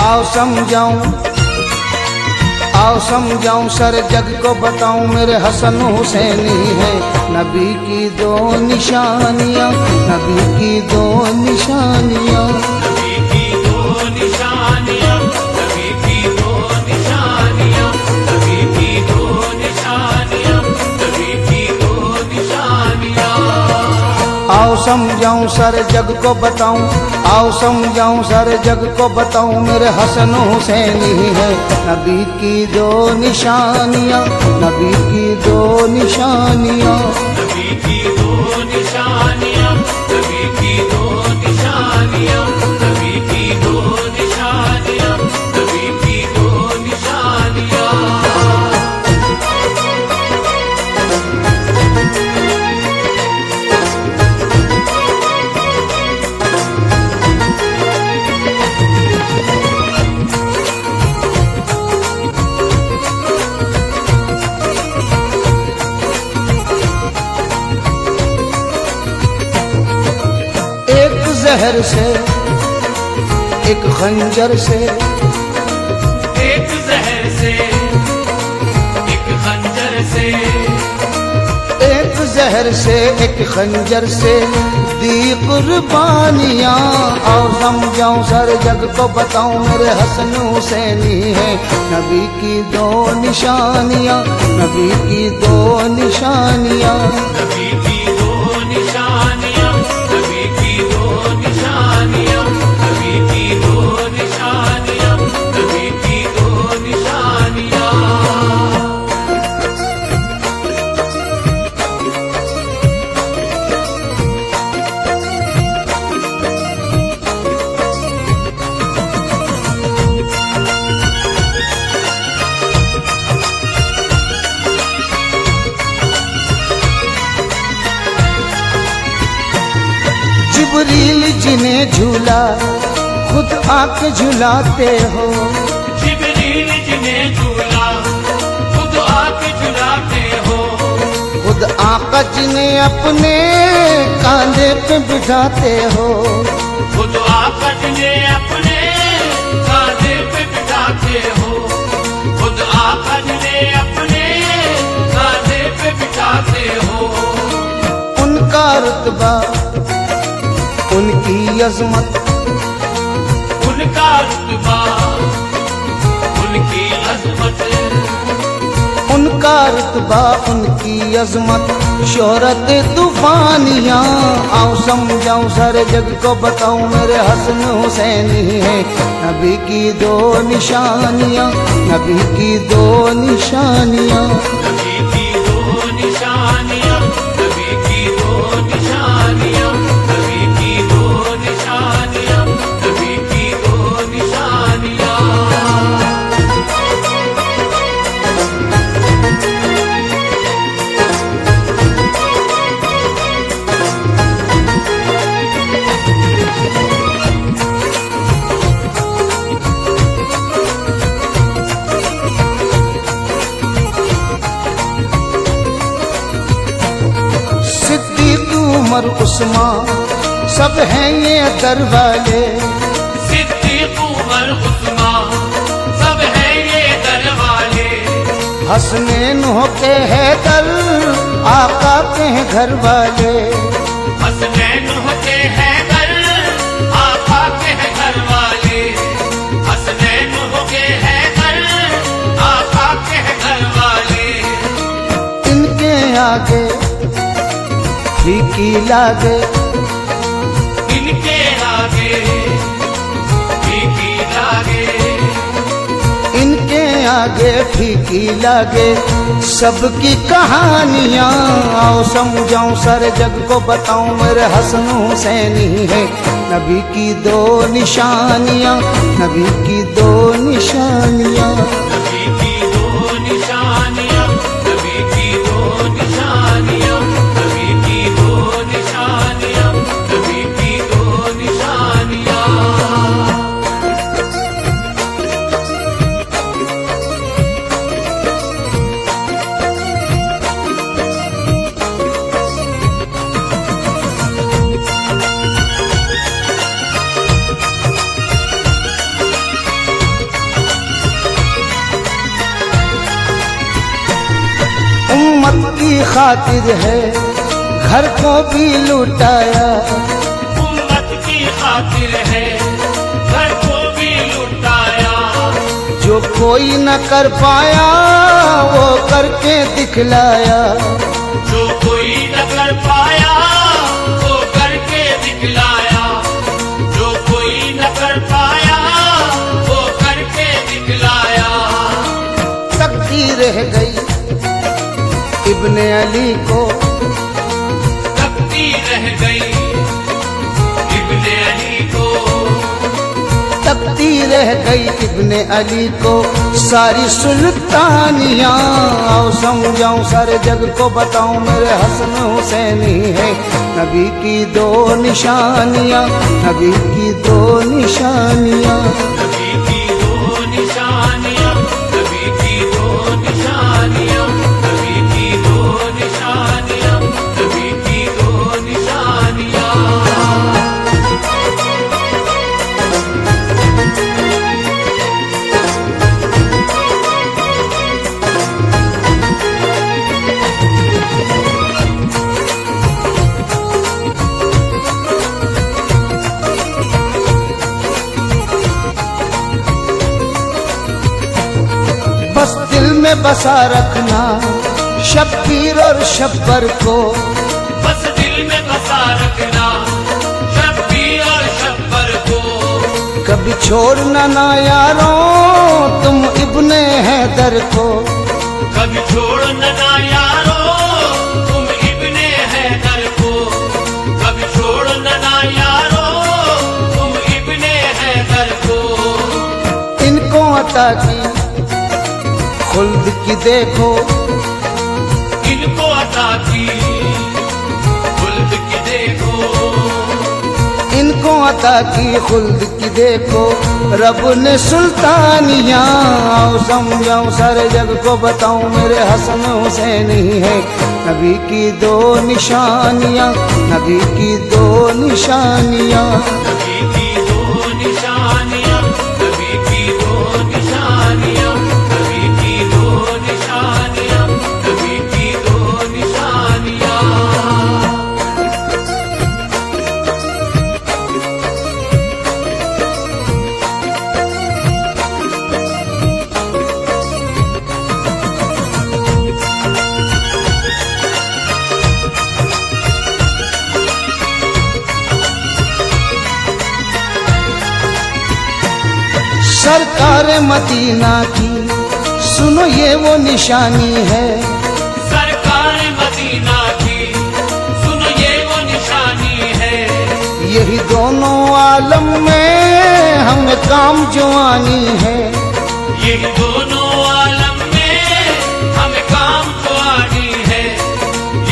आओ समझाऊं सर जग को बताऊं मेरे हसन हुसैनी है नबी की दो निशानियां, नबी की दो निशानियां, नबी की दो निशानियां, नबी की दो निशानियां, नबी की दो निशानियां, नबी की दो निशानियां। आओ समझाऊं सर जग को बताऊं, आओ समझाऊं सर जग को बताऊं मेरे हसन हुसैनी है नबी की दो निशानियां, नबी की दो निशानियां, नबी की दो निशानियां, नबी की दो निशानियां, नबी की दो निशानियां, नबी की दो निशानियां। जहर से एक खंजर से, एक जहर से एक खंजर से, एक जहर से एक खंजर से दी कुर्बानियां। आओ समझाऊं सर जग को बताऊं मेरे हसन हुसैनी है नबी की दो निशानियां, नबी की दो निशानियां, नबी की दो निशानियां, नबी की दो निशानियां, नबी की दो निशानियां, नबी की दो निशानियां। जिब्रील जिन्हें झूला खुद आके झुलाते हो, जिब्रील जिन्हें झूला खुद आके झुलाते हो, खुद आका जिन्हें अपने कांधे पे बिठाते हो, खुद आका जिन्हें अपने कांधे पे बिठाते हो, खुद आका जिन्हें अपने कांधे पे बिठाते हो। उनका रुतबा उनकी अजमत, उनका रुतबा उनकी अजमत, उनका रुतबा उनकी अजमत शोहरत तूफानियां। आओ समझाऊं सर जग को बताऊं मेरे हसन हुसैनी है नबी की दो निशानियां, नबी की दो निशानियां, नबी की दो निशानियां, नबी की दो निशानियां, नबी की दो निशानियां, नबी की दो निशानियां। उमर उस्मान सब हैं ये दर वाले, सिद्दीक उमर उस्मान सब हैं ये दर वाले, हसनैन होके हैदर आका के हैं घर वाले, हसनैन होते हैदर आका के हैं घर वाले, हसनैन होके हैदर आका के हैं घर वाले। इनके आगे फीकी लागे, इनके आगे फीकी लागे, इनके आगे फीकी लागे सबकी कहानियां। आओ समझाऊं सर जग को बताऊं मेरे हसन हुसैनी है नबी की दो निशानियां, नबी की दो निशानियां, नबी की दो निशानियां, नबी की दो निशानियां, नबी की दो निशानियां, नबी की दो निशानियां। खातिर है घर को भी लुटाया, उम्मत की खातिर है घर को भी लुटाया। जो कोई न कर पाया वो करके दिखलाया, जो कोई न कर पाया वो करके दिखलाया। जो कोई न कर पाया वो करके दिखलाया। तकदीर रह गई इब्ने अली को, तकदीर रह गई इब्ने अली को। तकदीर रह गई इब्ने अली को सारी सुल्तानियाँ। आओ समझाऊं सारे जग को बताऊं मेरे हसन हुसैनी है नबी की दो निशानियाँ, नबी की दो निशानियाँ। नबी की दो निशानियाँ, नबी की दो निशानियाँ, नबी की दो निशानियाँ, नबी की दो निशानियाँ। बस दिल में बसा रखना शब्बीर और शब्बर को, बस दिल में बसा रखना शब्बीर और शब्बर को। कभी छोड़ना ना यारों तुम इब्ने हैदर को। कभी छोड़ना ना यारो तुम इब्ने हैदर को। कभी छोड़ना ना यारो तुम इब्ने हैदर को। इनको अता की खुल्द की देखो, इनको अता की खुल्द की देखो। इनको अता की खुल्द की देखो रब ने सुल्तानियाँ। आओ समझाऊं सारे जग को बताऊं मेरे हसन हुसैनी है नबी की दो निशानियाँ, नबी की दो निशानियाँ। नबी की दो निशानियाँ, नबी की दो निशानियाँ, नबी की दो निशानियाँ, नबी की दो निशानियाँ। सरकार मदीना की सुनो ये वो निशानी है, सरकार मदीना की सुनो ये वो निशानी है। यही दोनों आलम में हमें काम जो आनी है। यही दोनों आलम में हमें काम जो आनी है।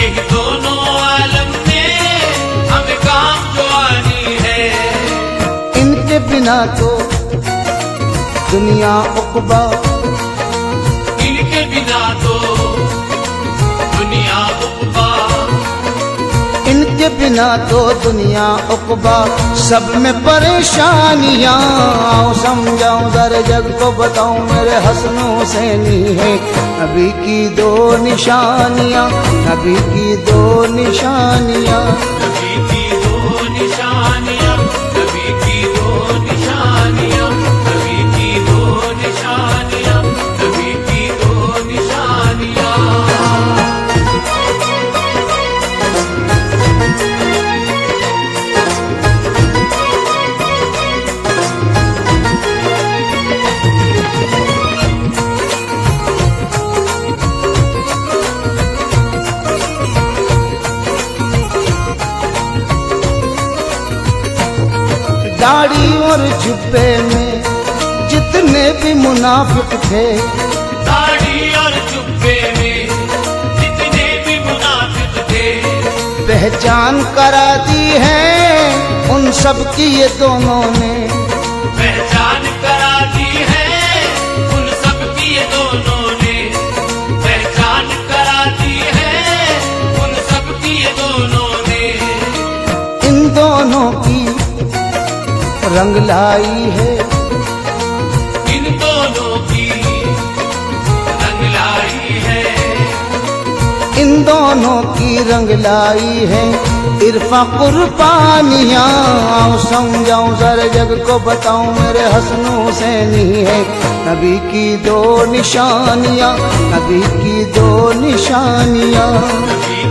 यही दोनों आलम में हमें काम जो आनी है। इनके बिना तो दुनिया उक़बा, इनके बिना तो दुनिया उक़बा। इनके बिना तो दुनिया उक़बा सब में परेशानियाँ। आओ समझाऊं सारे जग को बताऊं मेरे हसन हुसैनी है नबी की दो निशानियाँ, नबी की दो निशानियाँ। नबी की दो निशानियाँ, नबी की दो निशानियाँ, नबी की दो निशानियाँ, नबी की दो निशानियाँ। दाढ़ी और जुब्बे में जितने भी मुनाफिक थे, दाढ़ी और जुब्बे में जितने भी मुनाफिक थे। पहचान करा दी है उन सब की ये दोनों ने। पहचान करा दी है उन सब की ये दोनों ने। पहचान करा दी है उन सब की ये दोनों ने। इन दोनों की रंग लाई है, इन दोनों की रंग लाई है। इन दोनों की रंग लाई है इरफा कुर्बानियाँ। आओ समझाऊं सारे जग को बताऊं मेरे हसन हुसैनी है नबी की दो निशानियाँ, नबी की दो निशानियाँ। नबी